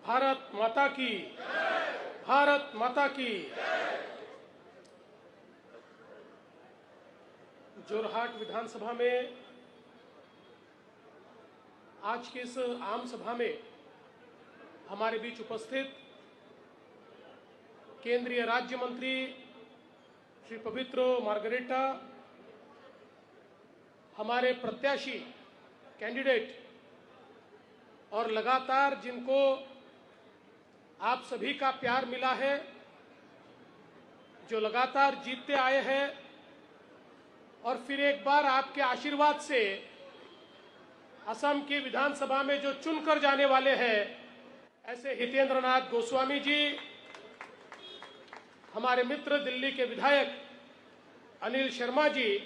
भारत माता की, भारत माता की। जोरहाट विधानसभा में आज की इस आम सभा में हमारे बीच उपस्थित केंद्रीय राज्य मंत्री श्री पवित्र मार्गरेटा, हमारे प्रत्याशी कैंडिडेट और लगातार जिनको आप सभी का प्यार मिला है, जो लगातार जीतते आए हैं और फिर एक बार आपके आशीर्वाद से असम की विधानसभा में जो चुनकर जाने वाले हैं, ऐसे हितेंद्र नाथ गोस्वामी जी, हमारे मित्र दिल्ली के विधायक अनिल शर्मा जी,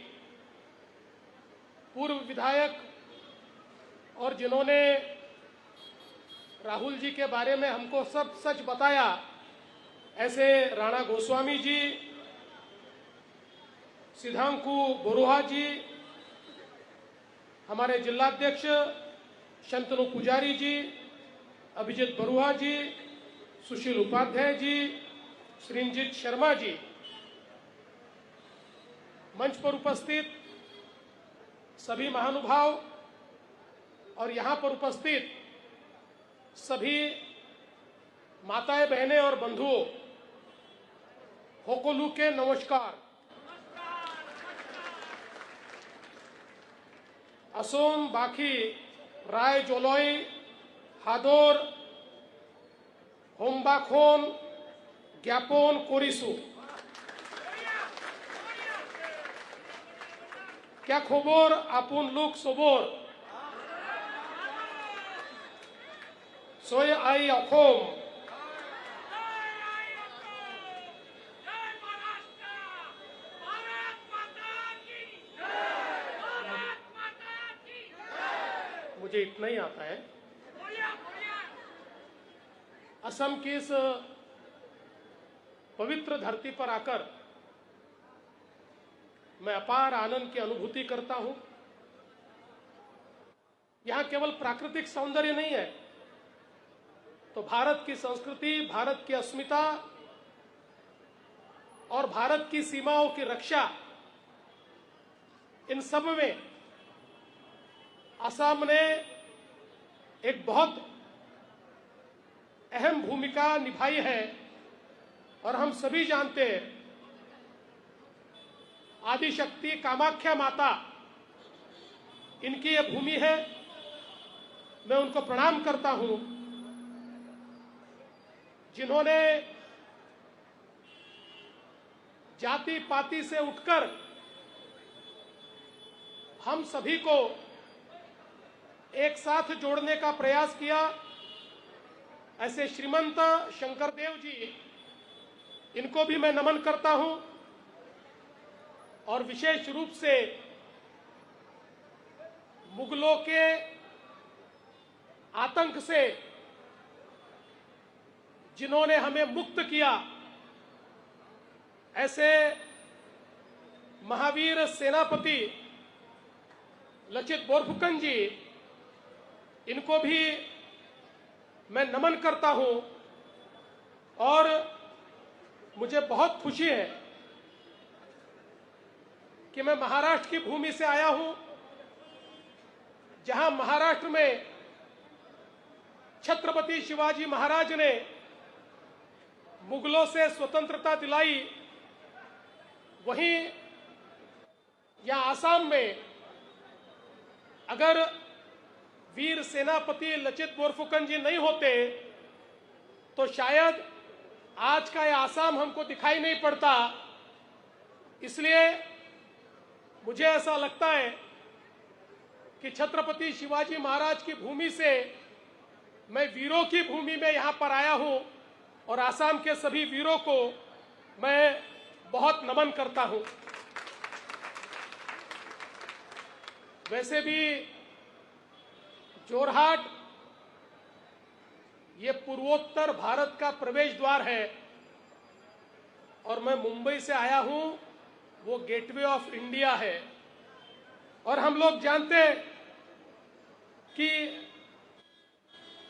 पूर्व विधायक और जिन्होंने राहुल जी के बारे में हमको सब सच बताया, ऐसे राणा गोस्वामी जी, सिद्धांकु बोरुहा जी, हमारे जिलाध्यक्ष शंतनु पुजारी जी, अभिजीत बरुआ जी, सुशील उपाध्याय जी, श्रींजित शर्मा जी, मंच पर उपस्थित सभी महानुभाव और यहाँ पर उपस्थित सभी माताएं, बहनें और बंधुओं, होकोलू के नमस्कार। असोम बाकी राय जोलोई हादोर होम्बाखोन ज्ञापन कोरिसु। क्या खबर आपुन लुक सबोर सोय आई अखोम। मुझे इतना ही आता है। असम की इस पवित्र धरती पर आकर मैं अपार आनंद की अनुभूति करता हूं। यहां केवल प्राकृतिक सौंदर्य नहीं है, तो भारत की संस्कृति, भारत की अस्मिता और भारत की सीमाओं की रक्षा, इन सब में असम ने एक बहुत अहम भूमिका निभाई है। और हम सभी जानते हैं, आदिशक्ति कामाख्या माता, इनकी ये भूमि है। मैं उनको प्रणाम करता हूं, जिन्होंने जाति पाति से उठकर हम सभी को एक साथ जोड़ने का प्रयास किया। ऐसे श्रीमंत शंकरदेव जी, इनको भी मैं नमन करता हूं। और विशेष रूप से मुगलों के आतंक से जिन्होंने हमें मुक्त किया, ऐसे महावीर सेनापति लचित बोरफुकन जी, इनको भी मैं नमन करता हूं। और मुझे बहुत खुशी है कि मैं महाराष्ट्र की भूमि से आया हूं, जहां महाराष्ट्र में छत्रपति शिवाजी महाराज ने मुगलों से स्वतंत्रता दिलाई। वहीं यहां आसाम में अगर वीर सेनापति लचित बोरफुकन जी नहीं होते, तो शायद आज का यह आसाम हमको दिखाई नहीं पड़ता। इसलिए मुझे ऐसा लगता है कि छत्रपति शिवाजी महाराज की भूमि से मैं वीरों की भूमि में यहां पर आया हूं, और आसाम के सभी वीरों को मैं बहुत नमन करता हूं। वैसे भी जोरहाट ये पूर्वोत्तर भारत का प्रवेश द्वार है, और मैं मुंबई से आया हूं, वो गेटवे ऑफ इंडिया है। और हम लोग जानते हैं कि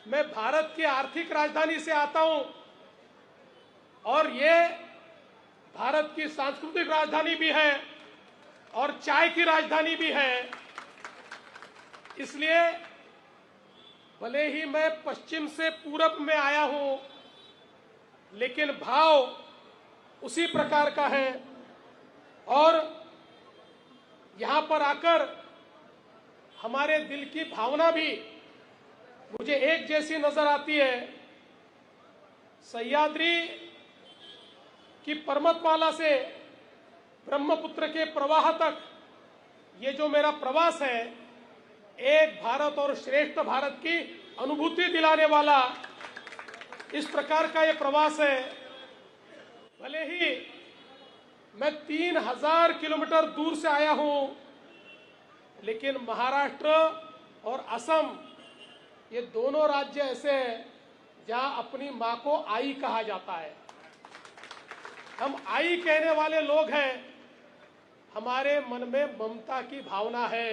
मैं भारत की आर्थिक राजधानी से आता हूं और ये भारत की सांस्कृतिक राजधानी भी है और चाय की राजधानी भी है। इसलिए भले ही मैं पश्चिम से पूरब में आया हूं, लेकिन भाव उसी प्रकार का है और यहां पर आकर हमारे दिल की भावना भी मुझे एक जैसी नजर आती है। सह्याद्री की पर्वतमाला से ब्रह्मपुत्र के प्रवाह तक ये जो मेरा प्रवास है, एक भारत और श्रेष्ठ भारत की अनुभूति दिलाने वाला इस प्रकार का ये प्रवास है। भले ही मैं 3000 किलोमीटर दूर से आया हूं, लेकिन महाराष्ट्र और असम ये दोनों राज्य ऐसे हैं जहां अपनी मां को आई कहा जाता है। हम आई कहने वाले लोग हैं। हमारे मन में ममता की भावना है।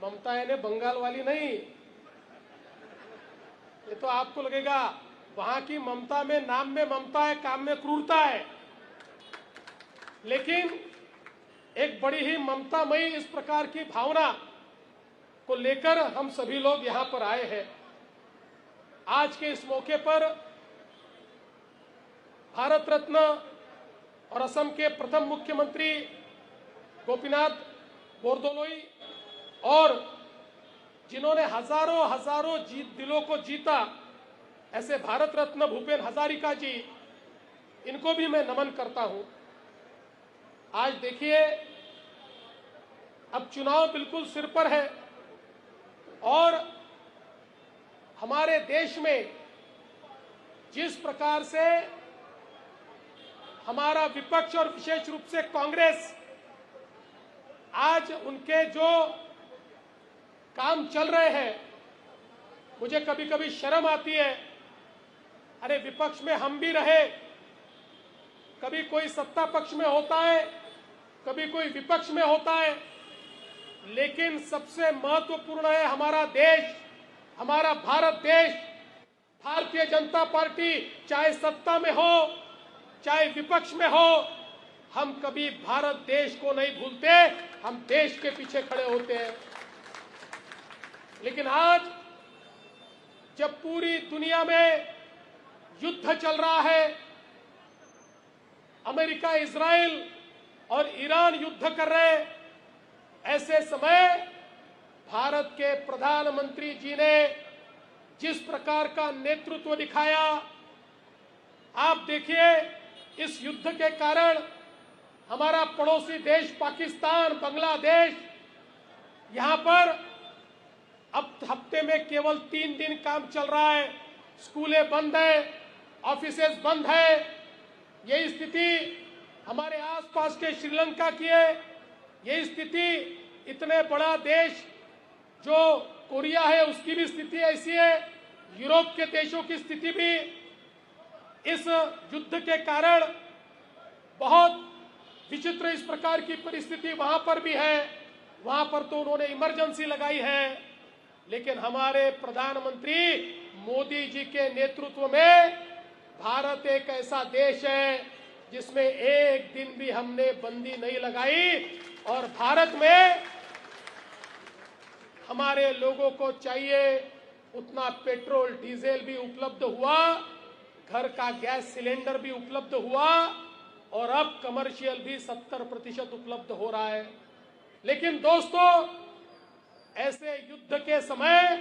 ममता यानी बंगाल वाली नहीं। ये तो आपको लगेगा वहां की ममता में नाम में ममता है, काम में क्रूरता है, लेकिन एक बड़ी ही ममतामयी इस प्रकार की भावना को लेकर हम सभी लोग यहां पर आए हैं। आज के इस मौके पर भारत रत्न और असम के प्रथम मुख्यमंत्री गोपीनाथ बोरदोलोई और जिन्होंने हजारों हजारों दिलों को जीता, ऐसे भारत रत्न भूपेन हजारिका जी, इनको भी मैं नमन करता हूं। आज देखिए, अब चुनाव बिल्कुल सिर पर है और हमारे देश में जिस प्रकार से हमारा विपक्ष और विशेष रूप से कांग्रेस आज उनके जो काम चल रहे हैं, मुझे कभी कभी शर्म आती है। अरे विपक्ष में हम भी रहे, कभी कोई सत्ता पक्ष में होता है, कभी कोई विपक्ष में होता है, लेकिन सबसे महत्वपूर्ण है हमारा देश, हमारा भारत देश। भारतीय जनता पार्टी चाहे सत्ता में हो चाहे विपक्ष में हो, हम कभी भारत देश को नहीं भूलते, हम देश के पीछे खड़े होते हैं। लेकिन आज जब पूरी दुनिया में युद्ध चल रहा है, अमेरिका, इजराइल और ईरान युद्ध कर रहे हैं, ऐसे समय भारत के प्रधानमंत्री जी ने जिस प्रकार का नेतृत्व दिखाया, आप देखिए इस युद्ध के कारण हमारा पड़ोसी देश पाकिस्तान, बांग्लादेश, यहां पर अब हफ्ते में केवल 3 दिन काम चल रहा है, स्कूलें बंद है, ऑफिसेज बंद है। यही स्थिति हमारे आसपास के श्रीलंका की है। यही स्थिति इतने बड़ा देश जो कोरिया है उसकी भी स्थिति ऐसी है। यूरोप के देशों की स्थिति भी इस युद्ध के कारण बहुत विचित्र इस प्रकार की परिस्थिति वहां पर भी है। वहां पर तो उन्होंने इमरजेंसी लगाई है, लेकिन हमारे प्रधानमंत्री मोदी जी के नेतृत्व में भारत एक ऐसा देश है जिसमें एक दिन भी हमने बंदी नहीं लगाई और भारत में हमारे लोगों को चाहिए उतना पेट्रोल डीजल भी उपलब्ध हुआ, घर का गैस सिलेंडर भी उपलब्ध हुआ और अब कमर्शियल भी 70% उपलब्ध हो रहा है। लेकिन दोस्तों, ऐसे युद्ध के समय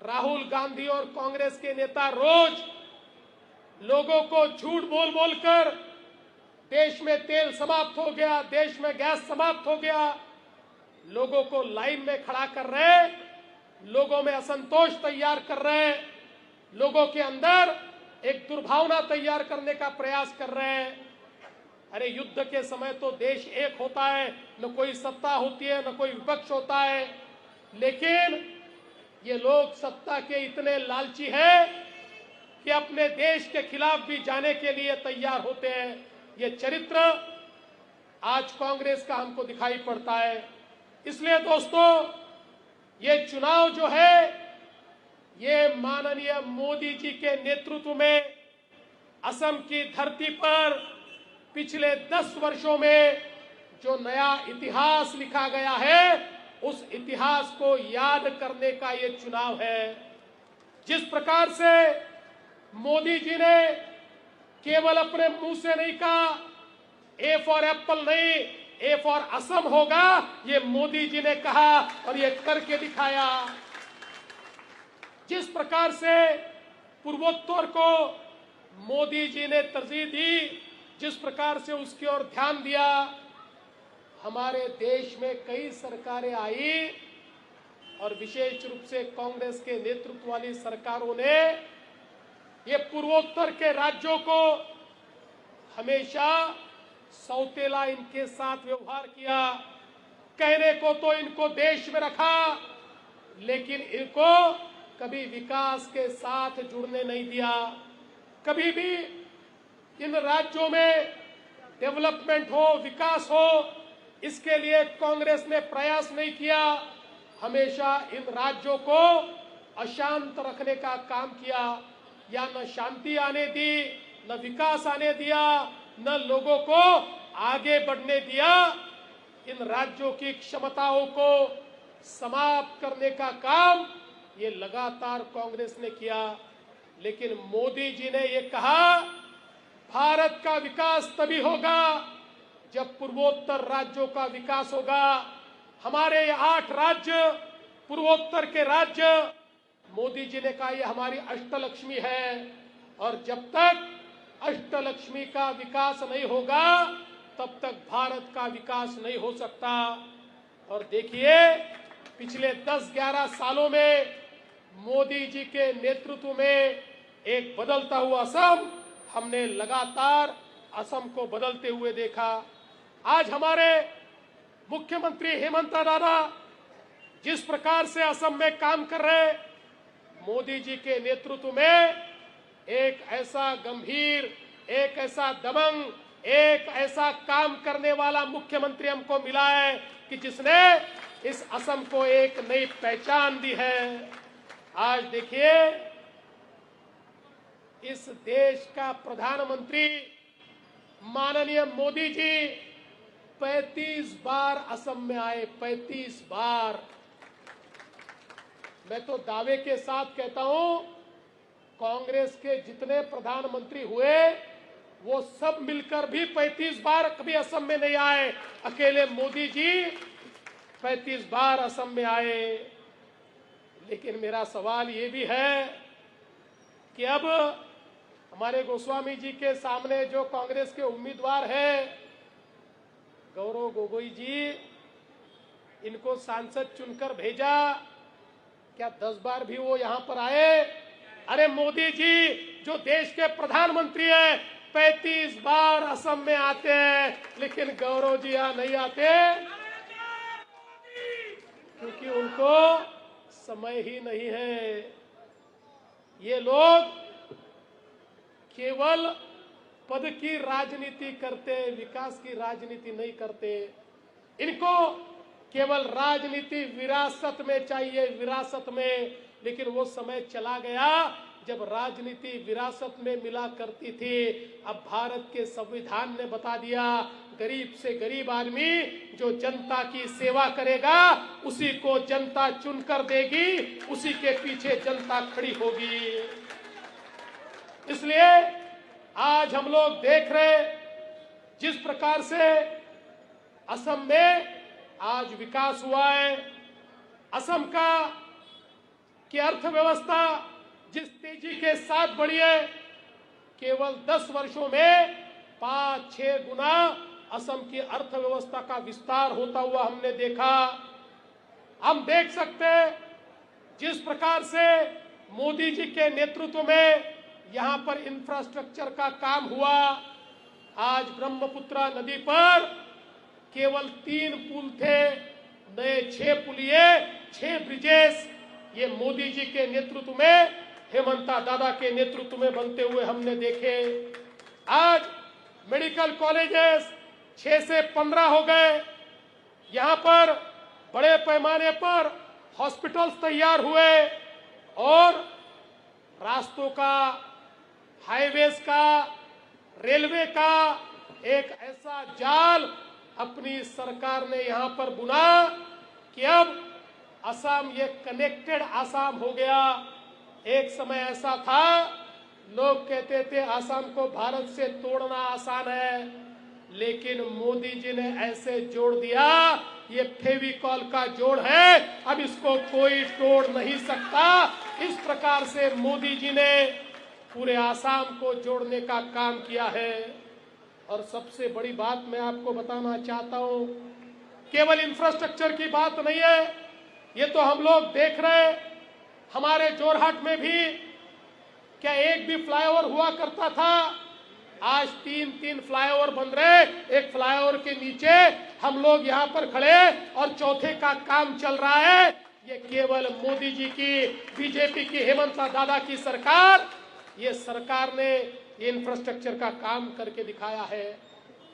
राहुल गांधी और कांग्रेस के नेता रोज लोगों को झूठ बोल बोलकर देश में तेल समाप्त हो गया, देश में गैस समाप्त हो गया, लोगों को लाइन में खड़ा कर रहे हैं, लोगों में असंतोष तैयार कर रहे हैं, लोगों के अंदर एक दुर्भावना तैयार करने का प्रयास कर रहे हैं। अरे युद्ध के समय तो देश एक होता है, न कोई सत्ता होती है न कोई विपक्ष होता है, लेकिन ये लोग सत्ता के इतने लालची हैं कि अपने देश के खिलाफ भी जाने के लिए तैयार होते हैं। ये चरित्र आज कांग्रेस का हमको दिखाई पड़ता है। इसलिए दोस्तों, ये चुनाव जो है ये माननीय मोदी जी के नेतृत्व में असम की धरती पर पिछले 10 वर्षों में जो नया इतिहास लिखा गया है, उस इतिहास को याद करने का ये चुनाव है। जिस प्रकार से मोदी जी ने केवल अपने मुंह से नहीं कहा ए फॉर एप्पल नहीं, ए फॉर असम होगा, ये मोदी जी ने कहा और ये करके दिखाया। जिस प्रकार से पूर्वोत्तर को मोदी जी ने तरजीह दी, जिस प्रकार से उसकी ओर ध्यान दिया, हमारे देश में कई सरकारें आई और विशेष रूप से कांग्रेस के नेतृत्व वाली सरकारों ने ये पूर्वोत्तर के राज्यों को हमेशा सौतेला इनके साथ व्यवहार किया। कहने को तो इनको देश में रखा, लेकिन इनको कभी विकास के साथ जुड़ने नहीं दिया। कभी भी इन राज्यों में डेवलपमेंट हो, विकास हो, इसके लिए कांग्रेस ने प्रयास नहीं किया। हमेशा इन राज्यों को अशांत रखने का काम किया। या न शांति आने दी, न विकास आने दिया, न लोगों को आगे बढ़ने दिया। इन राज्यों की क्षमताओं को समाप्त करने का काम ये लगातार कांग्रेस ने किया। लेकिन मोदी जी ने ये कहा, भारत का विकास तभी होगा जब पूर्वोत्तर राज्यों का विकास होगा। हमारे ये 8 राज्य, पूर्वोत्तर के राज्य, मोदी जी ने कहा ये हमारी अष्टलक्ष्मी है, और जब तक अष्टलक्ष्मी का विकास नहीं होगा तब तक भारत का विकास नहीं हो सकता। और देखिए, पिछले 10-11 सालों में मोदी जी के नेतृत्व में एक बदलता हुआ असम हमने लगातार असम को बदलते हुए देखा। आज हमारे मुख्यमंत्री हेमंत दादा जिस प्रकार से असम में काम कर रहे, मोदी जी के नेतृत्व में एक ऐसा गंभीर, एक ऐसा दबंग, एक ऐसा काम करने वाला मुख्यमंत्री हमको मिला है कि जिसने इस असम को एक नई पहचान दी है। आज देखिए, इस देश का प्रधानमंत्री माननीय मोदी जी 35 बार असम में आए, 35 बार। मैं तो दावे के साथ कहता हूं, कांग्रेस के जितने प्रधानमंत्री हुए वो सब मिलकर भी 35 बार कभी असम में नहीं आए। अकेले मोदी जी 35 बार असम में आए। लेकिन मेरा सवाल ये भी है कि अब हमारे गोस्वामी जी के सामने जो कांग्रेस के उम्मीदवार हैं, गौरव गोगोई जी, इनको सांसद चुनकर भेजा, क्या 10 बार भी वो यहां पर आए? अरे मोदी जी जो देश के प्रधानमंत्री हैं 35 बार असम में आते हैं, लेकिन गौरव जी यहां नहीं आते क्योंकि उनको समय ही नहीं है। ये लोग केवल पद की राजनीति करते, विकास की राजनीति नहीं करते। इनको केवल राजनीति विरासत में चाहिए, विरासत में। लेकिन वो समय चला गया जब राजनीति विरासत में मिला करती थी। अब भारत के संविधान ने बता दिया, गरीब से गरीब आदमी जो जनता की सेवा करेगा उसी को जनता चुनकर देगी, उसी के पीछे जनता खड़ी होगी। इसलिए आज हम लोग देख रहे जिस प्रकार से असम में आज विकास हुआ है, असम की अर्थव्यवस्था जिस तेजी के साथ बढ़ी है, केवल 10 वर्षों में 5-6 गुना असम की अर्थव्यवस्था का विस्तार होता हुआ हमने देखा। हम देख सकते हैं जिस प्रकार से मोदी जी के नेतृत्व में यहाँ पर इंफ्रास्ट्रक्चर का काम हुआ। आज ब्रह्मपुत्र नदी पर केवल 3 पुल थे, नए 6 पुलिये, 6 ब्रिजेस, ये मोदी जी के नेतृत्व में, हेमंता दादा के नेतृत्व में बनते हुए हमने देखे। आज मेडिकल कॉलेजेस 6 से 15 हो गए। यहाँ पर बड़े पैमाने पर हॉस्पिटल्स तैयार हुए और रास्तों का, हाईवेज का, रेलवे का एक ऐसा जाल अपनी सरकार ने यहां पर बुना कि अब असम ये कनेक्टेड असम हो गया। एक समय ऐसा था, लोग कहते थे असम को भारत से तोड़ना आसान है, लेकिन मोदी जी ने ऐसे जोड़ दिया, ये फेविकॉल का जोड़ है, अब इसको कोई तोड़ नहीं सकता। इस प्रकार से मोदी जी ने पूरे आसाम को जोड़ने का काम किया है। और सबसे बड़ी बात मैं आपको बताना चाहता हूं, केवल इंफ्रास्ट्रक्चर की बात नहीं है, ये तो हम लोग देख रहे, हमारे जोरहाट में भी क्या एक भी फ्लाईओवर हुआ करता था, आज 3-3 फ्लाईओवर बन रहे। एक फ्लाईओवर के नीचे हम लोग यहाँ पर खड़े और चौथे का काम चल रहा है। ये केवल मोदी जी की, बीजेपी की, हेमंत दादा की सरकार, ये सरकार ने ये इंफ्रास्ट्रक्चर का काम करके दिखाया है।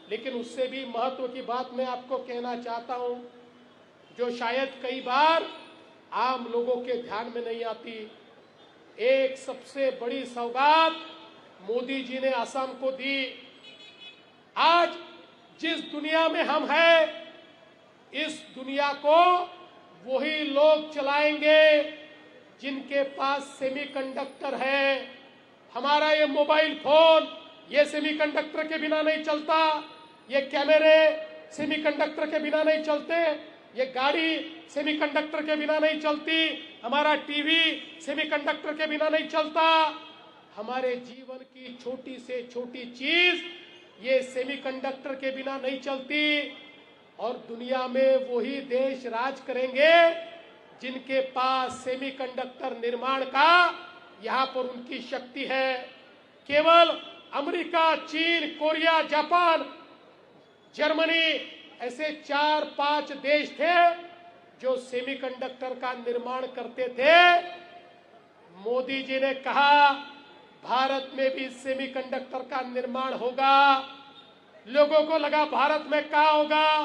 लेकिन उससे भी महत्व की बात मैं आपको कहना चाहता हूं, जो शायद कई बार आम लोगों के ध्यान में नहीं आती। एक सबसे बड़ी सौगात मोदी जी ने असम को दी। आज जिस दुनिया में हम हैं, इस दुनिया को वही लोग चलाएंगे जिनके पास सेमीकंडक्टर है। हमारा ये मोबाइल फोन, ये सेमीकंडक्टर के बिना नहीं चलता, ये कैमरे सेमीकंडक्टर के बिना नहीं चलते, ये गाड़ी सेमीकंडक्टर के बिना नहीं चलती, हमारा टीवी सेमीकंडक्टर के बिना नहीं चलता। हमारे जीवन की छोटी से छोटी चीज ये सेमीकंडक्टर के बिना नहीं चलती। और दुनिया में वही देश राज करेंगे जिनके पास सेमीकंडक्टर निर्माण का यहाँ पर उनकी शक्ति है। केवल अमेरिका, चीन, कोरिया, जापान, जर्मनी ऐसे 4-5 देश थे जो सेमीकंडक्टर का निर्माण करते थे। मोदी जी ने कहा भारत में भी सेमीकंडक्टर का निर्माण होगा। लोगों को लगा भारत में कहाँ होगा,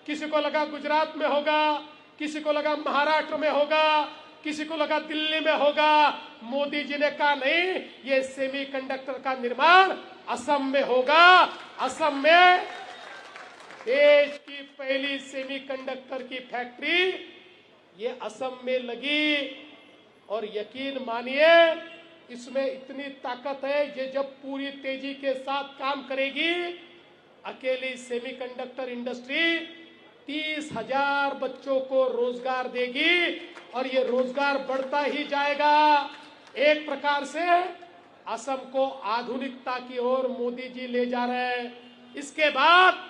किसी को लगा गुजरात में होगा, किसी को लगा महाराष्ट्र में होगा, किसी को लगा दिल्ली में होगा। मोदी जी ने कहा नहीं, ये सेमीकंडक्टर का निर्माण असम में होगा। असम में देश की पहली सेमीकंडक्टर की फैक्ट्री ये असम में लगी। और यकीन मानिए, इसमें इतनी ताकत है, ये जब पूरी तेजी के साथ काम करेगी, अकेली सेमीकंडक्टर इंडस्ट्री 30,000 बच्चों को रोजगार देगी और ये रोजगार बढ़ता ही जाएगा। एक प्रकार से असम को आधुनिकता की ओर मोदी जी ले जा रहे हैं। इसके बाद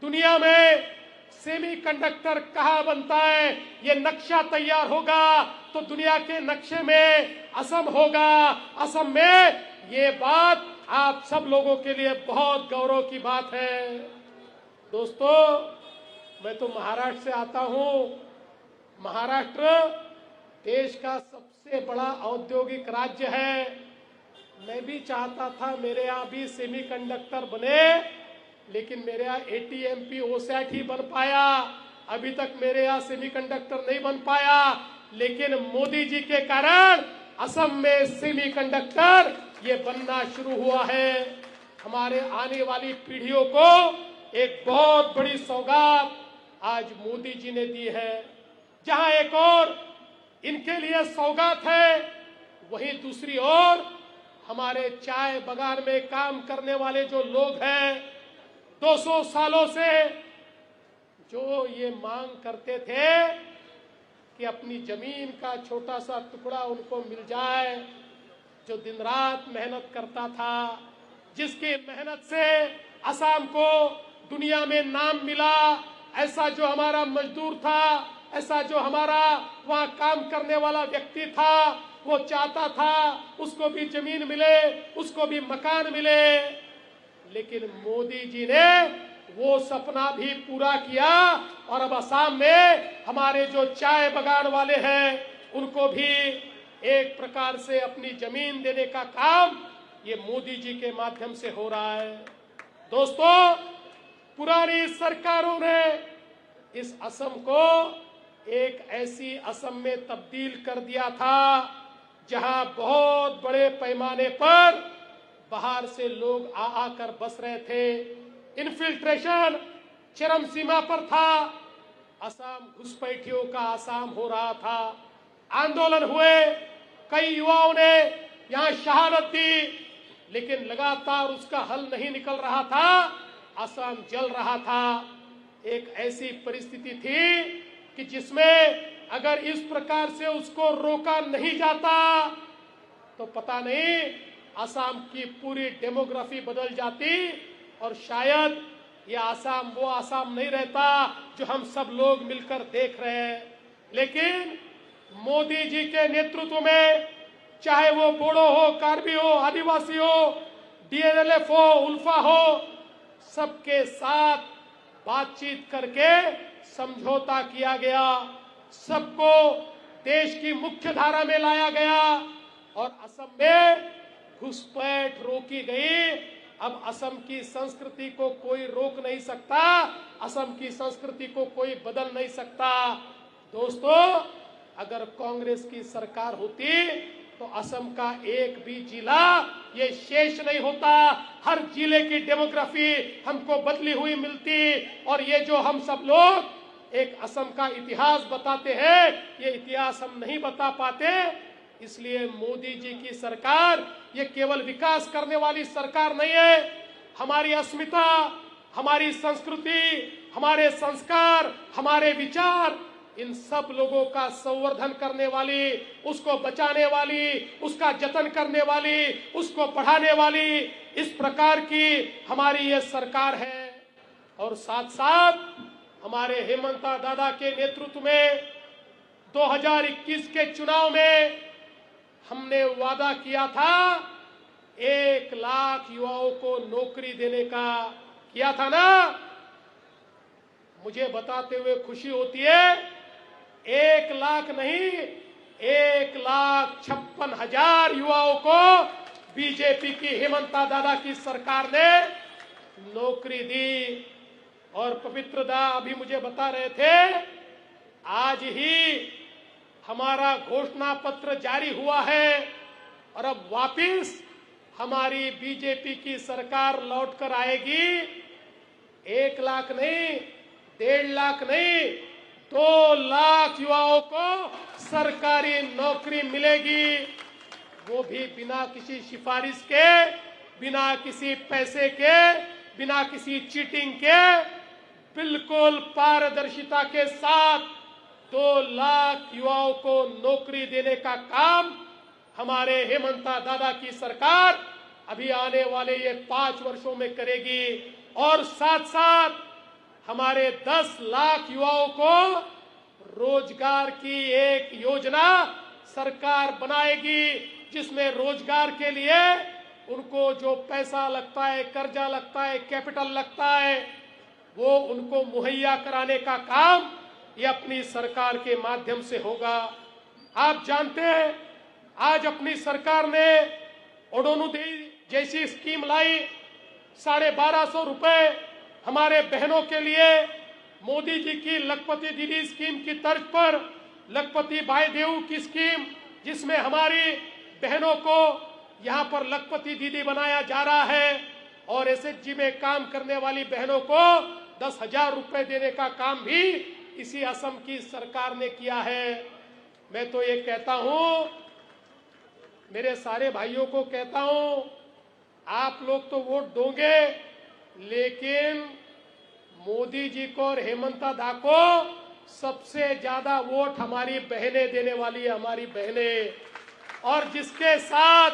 दुनिया में सेमीकंडक्टर कहाँ बनता है, ये नक्शा तैयार होगा तो दुनिया के नक्शे में असम होगा। असम में ये बात आप सब लोगों के लिए बहुत गौरव की बात है। दोस्तों, मैं तो महाराष्ट्र से आता हूँ। महाराष्ट्र देश का सबसे बड़ा औद्योगिक राज्य है। मैं भी चाहता था मेरे यहाँ भी सेमीकंडक्टर बने, लेकिन मेरे यहाँ ATMP OSAT ही बन पाया। अभी तक मेरे यहाँ सेमीकंडक्टर नहीं बन पाया, लेकिन मोदी जी के कारण असम में सेमीकंडक्टर ये बनना शुरू हुआ है। हमारे आने वाली पीढ़ियों को एक बहुत बड़ी सौगात आज मोदी जी ने दी है। जहां एक और इनके लिए सौगात है, वहीं दूसरी ओर हमारे चाय बागान में काम करने वाले जो लोग हैं, 200 सालों से जो ये मांग करते थे कि अपनी जमीन का छोटा सा टुकड़ा उनको मिल जाए, जो दिन रात मेहनत करता था, जिसकी मेहनत से असम को दुनिया में नाम मिला, ऐसा जो हमारा मजदूर था, ऐसा जो हमारा वहाँ काम करने वाला व्यक्ति था, वो चाहता था उसको भी जमीन मिले, उसको भी मकान मिले। लेकिन मोदी जी ने वो सपना भी पूरा किया और अब असम में हमारे जो चाय बागान वाले हैं उनको भी एक प्रकार से अपनी जमीन देने का काम ये मोदी जी के माध्यम से हो रहा है। दोस्तों, पुरानी सरकारों ने इस असम को एक ऐसी असम में तब्दील कर दिया था जहां बहुत बड़े पैमाने पर बाहर से लोग आकर बस रहे थे, इन्फिल्ट्रेशन चरम सीमा पर था, असम घुसपैठियों का असम हो रहा था, आंदोलन हुए, कई युवाओं ने यहां शहादत दी, लेकिन लगातार उसका हल नहीं निकल रहा था, असम जल रहा था। एक ऐसी परिस्थिति थी कि जिसमें अगर इस प्रकार से उसको रोका नहीं जाता तो पता नहीं असम की पूरी डेमोग्राफी बदल जाती और शायद ये असम वो असम नहीं रहता जो हम सब लोग मिलकर देख रहे हैं। लेकिन मोदी जी के नेतृत्व में, चाहे वो बोडो हो, कार्बी हो, आदिवासी हो, डीएलएफ हो, उल्फा हो, सबके साथ बातचीत करके समझौता किया गया, सबको देश की मुख्य धारा में लाया गया और असम में घुसपैठ रोकी गई। अब असम की संस्कृति को कोई रोक नहीं सकता, असम की संस्कृति को कोई बदल नहीं सकता। दोस्तों, अगर कांग्रेस की सरकार होती तो असम का एक भी जिला ये शेष नहीं होता, हर जिले की डेमोग्राफी हमको बदली हुई मिलती और ये जो हम सब लोग एक असम का इतिहास बताते हैं, ये इतिहास हम नहीं बता पाते। इसलिए मोदी जी की सरकार ये केवल विकास करने वाली सरकार नहीं है, हमारी अस्मिता, हमारी संस्कृति, हमारे संस्कार, हमारे विचार, इन सब लोगों का संवर्धन करने वाली, उसको बचाने वाली, उसका जतन करने वाली, उसको बढ़ाने वाली, इस प्रकार की हमारी ये सरकार है। और साथ साथ हमारे हेमंत दादा के नेतृत्व में 2021 के चुनाव में हमने वादा किया था 1 लाख युवाओं को नौकरी देने का, किया था ना। मुझे बताते हुए खुशी होती है, 1 लाख नहीं, 1,56,000 युवाओं को बीजेपी की हेमंत दादा की सरकार ने नौकरी दी। और पवित्र दा अभी मुझे बता रहे थे, आज ही हमारा घोषणा पत्र जारी हुआ है और अब वापिस हमारी बीजेपी की सरकार लौट कर आएगी। 1 लाख नहीं, 1.5 लाख नहीं, 2 लाख युवाओं को सरकारी नौकरी मिलेगी, वो भी बिना किसी सिफारिश के, बिना किसी पैसे के, बिना किसी चीटिंग के, बिल्कुल पारदर्शिता के साथ 2 लाख युवाओं को नौकरी देने का काम हमारे हेमंत दादा की सरकार अभी आने वाले ये 5 वर्षों में करेगी। और साथ साथ हमारे 10 लाख युवाओं को रोजगार की एक योजना सरकार बनाएगी, जिसमें रोजगार के लिए उनको जो पैसा लगता है, कर्जा लगता है, कैपिटल लगता है, वो उनको मुहैया कराने का काम ये अपनी सरकार के माध्यम से होगा। आप जानते हैं, आज अपनी सरकार ने ओडोनुदेई जैसी स्कीम लाई, 1250 रुपए हमारे बहनों के लिए, मोदी जी की लखपति दीदी स्कीम की तर्ज पर लखपति भाई देव की स्कीम, जिसमें हमारी बहनों को यहाँ पर लखपति दीदी बनाया जा रहा है और एसएचजी में काम करने वाली बहनों को 10,000 रुपए देने का काम भी इसी असम की सरकार ने किया है। मैं तो ये कहता हूँ, मेरे सारे भाइयों को कहता हूँ, आप लोग तो वोट दोगे, लेकिन मोदी जी को और हेमंत दा को सबसे ज्यादा वोट हमारी बहनें देने वाली है, हमारी बहनें। और जिसके साथ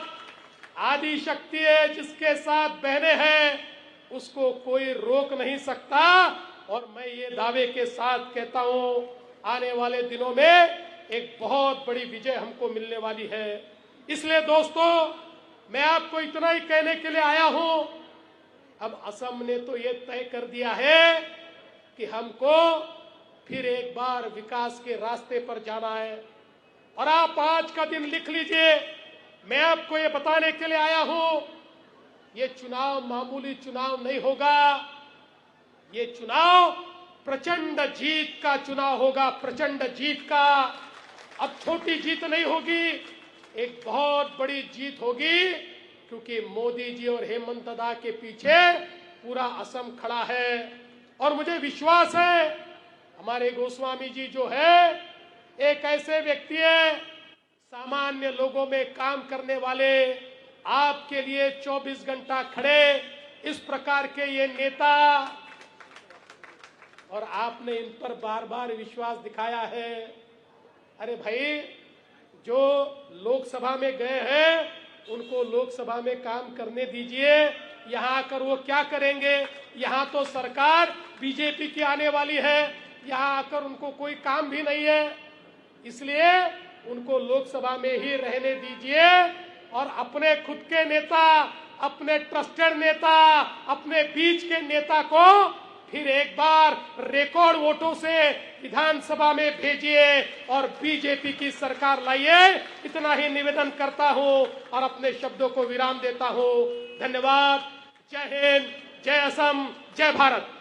आदि शक्ति है, जिसके साथ बहनें हैं, उसको कोई रोक नहीं सकता। और मैं ये दावे के साथ कहता हूँ, आने वाले दिनों में एक बहुत बड़ी विजय हमको मिलने वाली है। इसलिए दोस्तों, मैं आपको इतना ही कहने के लिए आया हूँ, अब असम ने तो ये तय कर दिया है कि हमको फिर एक बार विकास के रास्ते पर जाना है। और आप आज का दिन लिख लीजिए, मैं आपको ये बताने के लिए आया हूं, ये चुनाव मामूली चुनाव नहीं होगा, ये चुनाव प्रचंड जीत का चुनाव होगा, प्रचंड जीत का। अब छोटी जीत नहीं होगी, एक बहुत बड़ी जीत होगी, क्योंकि मोदी जी और हेमंत दा के पीछे पूरा असम खड़ा है। और मुझे विश्वास है हमारे गोस्वामी जी जो है एक ऐसे व्यक्ति है, सामान्य लोगों में काम करने वाले, आपके लिए 24 घंटा खड़े, इस प्रकार के ये नेता, और आपने इन पर बार बार विश्वास दिखाया है। अरे भाई, जो लोकसभा में गए हैं उनको लोकसभा में काम करने दीजिए, यहाँ आकर वो क्या करेंगे? यहाँ तो सरकार बीजेपी की आने वाली है, यहाँ आकर उनको कोई काम भी नहीं है। इसलिए उनको लोकसभा में ही रहने दीजिए और अपने खुद के नेता, अपने ट्रस्टेड नेता, अपने बीच के नेता को फिर एक बार रिकॉर्ड वोटों से विधानसभा में भेजिए और बीजेपी की सरकार लाइए। इतना ही निवेदन करता हूं और अपने शब्दों को विराम देता हूं। धन्यवाद। जय हिंद, जय असम, जय भारत।